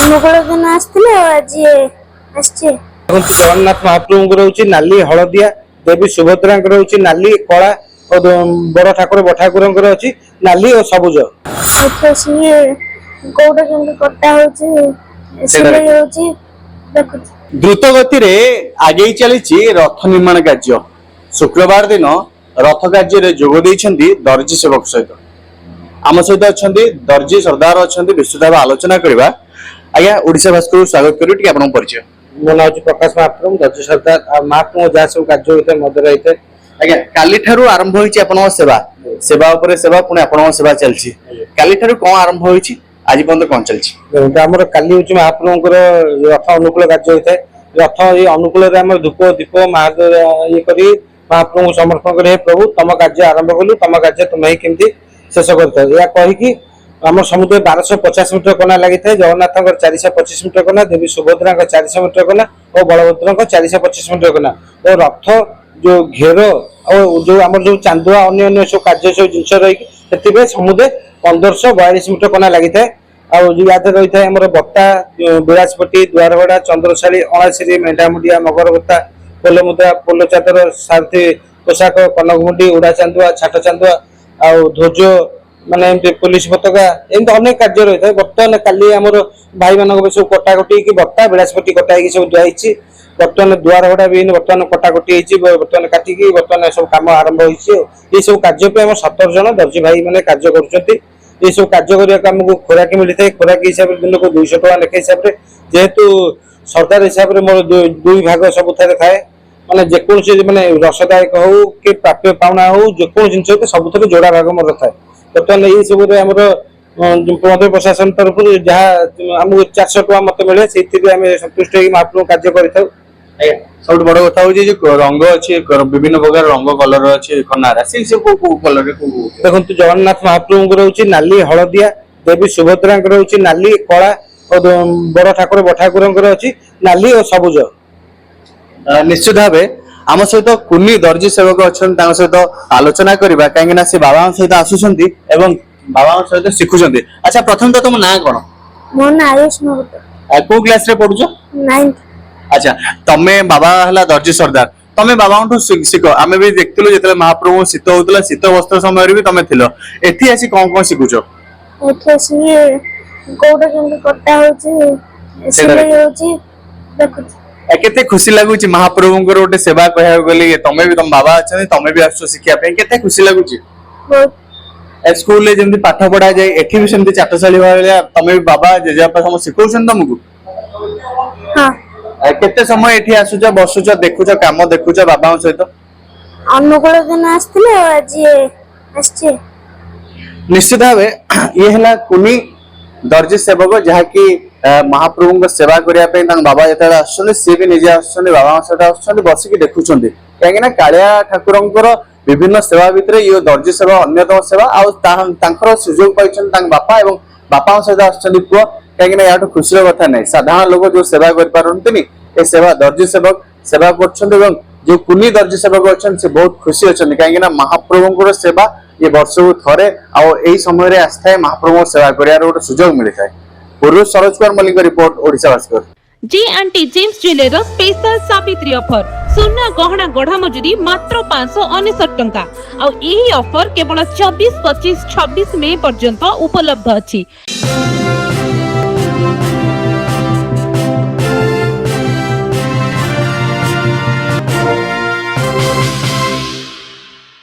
ଅନୁକୂଳ ଦିନ ଆସିଥିଲେ ଆଜି ଆସିଛି। ଦେଖନ୍ତୁ ଜଗନ୍ନାଥ ମହାପ୍ରଭୁଙ୍କର ହଉଛି ନାଲି ହଳଦିଆ, ଦେବୀ ସୁଭଦ୍ରାଙ୍କର ହଉଛି ନାଲି କଳା ଓ ବଡ ଠାକୁର ଠାକୁରଙ୍କର ଅଛି ନାଲି ଓ ସବୁଜ। ଏଠି ଆସିକି କୋଉଟା କେମିତି କଟା ହଉଛି ସିଲେଇ ହଉଛି ଦେଖୁଛି। ଦ୍ରୁତ ଗତିରେ ଆଗେଇ ଚାଲିଛି ରଥ ନିର୍ମାଣ କାର୍ଯ୍ୟ। ଶୁକ୍ରବାର ଦିନ ରଥ କାର୍ଯ୍ୟରେ ଯୋଗ ଦେଇଛନ୍ତି ଦର୍ଜି ସେବକ ସହିତ। ଆମ ସହିତ ଅଛନ୍ତି ଦର୍ଜି ସର୍ଦ୍ଦାର ଅଛନ୍ତି, ବିସ୍ତୃତ ଭାବେ ଆଲୋଚନା କରିବା। ଆଜ୍ଞା, ଓଡ଼ିଶା ଭାସ୍କର ସ୍ୱାଗତ କରୁ। ଟିକେ ଆପଣଙ୍କ ପରିଚୟ। ମୋ ନାଁ ହଉଛି ପ୍ରକାଶ ମହାପ୍ରଭୁ, ଦର୍ଜି ସର୍ଦ୍ଦାର। ଆଉ ମହାପ୍ରଭୁ ଯାହା ସବୁ କାର୍ଯ୍ୟ ହୋଇଥାଏ ମଦରେ ରହିଥାଏ। ଆଜ୍ଞା, କାଲିଠାରୁ ଆରମ୍ଭ ହୋଇଛି ଆପଣଙ୍କ ସେବା, ସେବା ଉପରେ ସେବା, ପୁଣି ଆପଣଙ୍କ ସେବା ଚାଲିଛି। କାଲିଠାରୁ କଣ ଆରମ୍ଭ ହୋଇଛି, ଆଜି ପର୍ଯ୍ୟନ୍ତ କଣ ଚାଲିଛି? ଦେଖନ୍ତୁ ଆମର କାଲି ହଉଛି ମହାପ୍ରଭୁଙ୍କର ରଥ ଅନୁକୂଳ କାର୍ଯ୍ୟ ହୋଇଥାଏ। ରଥ ଏଇ ଅନୁକୂଳରେ ଆମର ଧୂପ ଦୀପ ଇଏ କରି ମହାପ୍ରଭୁଙ୍କୁ ସମର୍ପଣ କରି, ହେ ପ୍ରଭୁ ତମ କାର୍ଯ୍ୟ ଆରମ୍ଭ କଲୁ, ତମ କାର୍ଯ୍ୟ ତୁମେ ହିଁ କେମିତି ଶେଷ କରିଥାଉ। ଏହା କହିକି ଆମର ସମୁଦାୟ 1250 ମିଟର କନା ଲାଗିଥାଏ। ଜଗନ୍ନାଥଙ୍କର 425 ମିଟର କନା, ଦେବୀ ସୁଭଦ୍ରାଙ୍କ 400 ମିଟର କନା ଓ ବଳଭଦ୍ରଙ୍କ 425 ମିଟର କନା ଓ ରଥ ଯୋଉ ଘେର ଆଉ ଯୋଉ ଆମର ଯୋଉ ଚାନ୍ଦୁଆ ଅନ୍ୟ ସବୁ କାର୍ଯ୍ୟ ସବୁ ଜିନିଷ ରହିକି ସେଥିପାଇଁ ସମୁଦାୟ 1542 ମିଟର କନା ଲାଗିଥାଏ। ଆଉ ୟା ଦେହରେ ରହିଥାଏ ଆମର ବତ୍ତା, ବିଳାସପଟି, ଦୁଆରଭଡା, ଚନ୍ଦ୍ରଶାଳୀ, ଅଣାଶିରୀ, ମେଣ୍ଢାମୁଣ୍ଡିଆ, ମଗରବତ୍ତା, ପୋଲମୁଦ୍ରା, ପୋଲ ଚାଦର, ସାରଥୀ ପୋଷାକ, କନକମୁଣ୍ଡି, ଉଡା ଚାନ୍ଦୁଆ, ଛାଟ ଚାନ୍ଦୁଆ ଆଉ ଧ୍ୱଜ, ମାନେ ଏମିତି ପୋଲିସ ପତାକା, ଏମିତି ଅନେକ କାର୍ଯ୍ୟ ରହିଥାଏ। ବର୍ତ୍ତମାନ କାଲି ଆମର ଭାଇମାନଙ୍କ ସବୁ କଟାକଟି ହେଇକି ବତ୍ତା ବିଳାସପଟି କଟା ହେଇକି ସବୁ ଦିଆହେଇଛି। ବର୍ତ୍ତମାନ ଦୁଆରଭଡା ବି ବର୍ତ୍ତମାନ କଟାକଟି ହେଇଛି, ବର୍ତ୍ତମାନ କାଟିକି ବର୍ତ୍ତମାନ ସବୁ କାମ ଆରମ୍ଭ ହେଇଛି। ଏଇ ସବୁ କାର୍ଯ୍ୟ ପାଇଁ ଆମର 17 ଜଣ ଦର୍ଜି ଭାଇ ମାନେ କାର୍ଯ୍ୟ କରୁଛନ୍ତି। ଏଇ ସବୁ କାର୍ଯ୍ୟ କରିବାକୁ ଆମକୁ ଖୋରାକି ମିଳିଥାଏ। ଖୋରାକି ହିସାବରେ ଦିନକୁ 200 ଟଙ୍କା ଲେଖା ହିସାବରେ, ଯେହେତୁ ସର୍ଦାର ହିସାବରେ ମୋର ଦୁଇ ଭାଗ ସବୁଥିରେ ଥାଏ। ମାନେ ଯେକୌଣସି ମାନେ ରସଦାୟକ ହଉ କି ପ୍ରାପ୍ୟ ପାଉଣା ହଉ, ଯେକୌଣସି ଜିନିଷ ସବୁଥିରେ ଯୋଡା ଭାଗ ମୋର ଥାଏ। ବର୍ତ୍ତମାନ ଏଇ ସବୁରେ ଆମର ମନ୍ତ୍ରୀ ପ୍ରଶାସନ ତରଫରୁ ଯାହା ଆମକୁ 400 ଟଙ୍କା ମତେ ମିଳେ, ସେଇଥିରେ ଆମେ ସନ୍ତୁଷ୍ଟ ହେଇକି ମହାପ୍ରଭୁ କାର୍ଯ୍ୟ କରିଥାଉ। ଆଜ୍ଞା, ସବୁଠୁ ବଡ କଥା ହଉଛି ଯୋଉ ରଙ୍ଗ ଅଛି, ବିଭିନ୍ନ ପ୍ରକାର ରଙ୍ଗ କଲର ଅଛି ଖନାର, ସେଇ ସବୁ କୋଉ କଲରରେ କୋଉ? ଦେଖନ୍ତୁ ଜଗନ୍ନାଥ ମହାପ୍ରଭୁଙ୍କର ହଉଛି ନାଲି ହଳଦିଆ, ଦେବୀ ସୁଭଦ୍ରାଙ୍କର ହଉଛି ନାଲି କଳା ଓ ବଡ ଠାକୁରଙ୍କର ଅଛି ନାଲି ଓ ସବୁଜ। ନିଶ୍ଚିତ ଭାବେ ଆମ ସହିତ କୁନି ଦର୍ଜି ସେବକ ଅଛନ୍ତି, ତାଙ୍କ ସହିତ ଆଲୋଚନା କରିବା, କାହିଁକି ନା ସେ ବାବାଙ୍କ ସହିତ ଆସୁଛନ୍ତି ଏବଂ ବାବାଙ୍କ ସହିତ ଶିଖୁଛନ୍ତି। ଆଚ୍ଛା, ପ୍ରଥମେ ତ ତମ ନାଁ କଣ? ମୋ ନାଁ ଆୟୁଷ ମହନ୍ତ। କୋଉ କ୍ଲାସ ରେ ପଢୁଛ? 9th। ଆଚ୍ଛା, ତମେ ବାବା ହେଲା ଦର୍ଜି ସର୍ଦ୍ଦାର, ତମେ ବାବାଙ୍କଠୁ ଶିଖ। ଆମେ ବି ଦେଖିଥିଲୁ ଯେତେବେଳେ ମହାପ୍ରଭୁ ଶୀତ ହଉଥିଲା, ଶୀତ ବସ୍ତ୍ର ସମୟରେ ବି ତମେ ଥିଲ। ଏଠି ଆସି କଣ କଣ ଶିଖୁଛ? ଏଠି ଆସିକି କୋଉଟା କେମିତି କଟା ହଉଛି ସିଲେଇ ହଉଛି ଦେଖୁଛି। କେତେ ଖୁସି ଲାଗୁଛି ମହାପ୍ରଭୁଙ୍କର ଗୋଟେ ସେବା କହିବାକୁ ଗଲେ। ତମେ ବି, ତମ ବାବା ଅଛନ୍ତି, ତମେ ବି ଆସୁଛ ଶିଖିବା ପାଇଁ, କେତେ ଖୁସି ଲାଗୁଛି। ସ୍କୁଲରେ ଯେମିତି ପାଠ ପଢାଯାଏ, ଏଠି ବି ସେମିତି ଚାଟଶାଳୀ ଭଳିଆ ତମେ ବି ବାବା ଜେଜେବାପା ସମସ୍ତେ ଶିଖଉଛନ୍ତି ତମକୁ? ହଁ। କେତେ ସମୟ ଏଠି ଆସୁଛ, ବସୁଛ, ଦେଖୁଛ, କାମ ଦେଖୁଛ ବାବାଙ୍କ ସହିତ? ଅନୁକୂଳ ଦିନ ଆସିଥିଲେ ଆଜି ଆସିଛି। ନିଶ୍ଚିତ ଭାବେ ଇଏ ହେଲା କୁନି ଦର୍ଜି ସେବକ, ଯାହାକି ମହାପ୍ରଭୁଙ୍କ ସେବା କରିବା ପାଇଁ ତାଙ୍କ ବାବା ଯେତେବେଳେ ଆସୁଛନ୍ତି, ସିଏ ବି ନିଜେ ଆସୁଛନ୍ତି, ବାବାଙ୍କ ସହିତ ଆସୁଛନ୍ତି, ବସିକି ଦେଖୁଛନ୍ତି। କାହିଁକି ନା କାଳିଆ ଠାକୁରଙ୍କର ବିଭିନ୍ନ ସେବା ଭିତରେ ଇଏ ଦର୍ଜି ସେବା ଅନ୍ୟତମ ସେବା। ଆଉ ତାଙ୍କର ସୁଯୋଗ ପାଇଛନ୍ତି ତାଙ୍କ ବାପା, ଏବଂ ବାପାଙ୍କ ସହିତ ଆସୁଛନ୍ତି ପୁଅ। କାହିଁକି ନା ଏହାଠୁ ଖୁସିର କଥା ନାହିଁ। ସାଧାରଣ ଲୋକ ଯୋଉ ସେବା କରିପାରନ୍ତିନି, ଏ ସେବା ଦର୍ଜି ସେବକ ସେବା କରୁଛନ୍ତି। ଏବଂ ଯୋଉ କୁନି ଦର୍ଜି ସେବକ ଅଛନ୍ତି, ସେ ବହୁତ ଖୁସି ଅଛନ୍ତି, କାହିଁକି ନା ମହାପ୍ରଭୁଙ୍କର ସେବା ଇଏ ବର୍ଷକୁ ଥରେ, ଆଉ ଏଇ ସମୟରେ ଆସିଥାଏ ମହାପ୍ରଭୁଙ୍କ ସେବା କରିବାର ଗୋଟେ ସୁଯୋଗ ମିଳିଥାଏ। ପୂର୍ବରୁ Saroj Kumar Mallick report, Odisha Bhaskar. J&T gems jeweller special Savitri offer, ସୁନା ଗହଣା ଗଢା ମଜୁରୀ ମାତ୍ର 599 ଟଙ୍କା। ଆଉ ଏହି ଅଫର କେବଳ 24, 25, 26 ମେ ପର୍ଯ୍ୟନ୍ତ ଉପଲବ୍ଧ ଅଛି।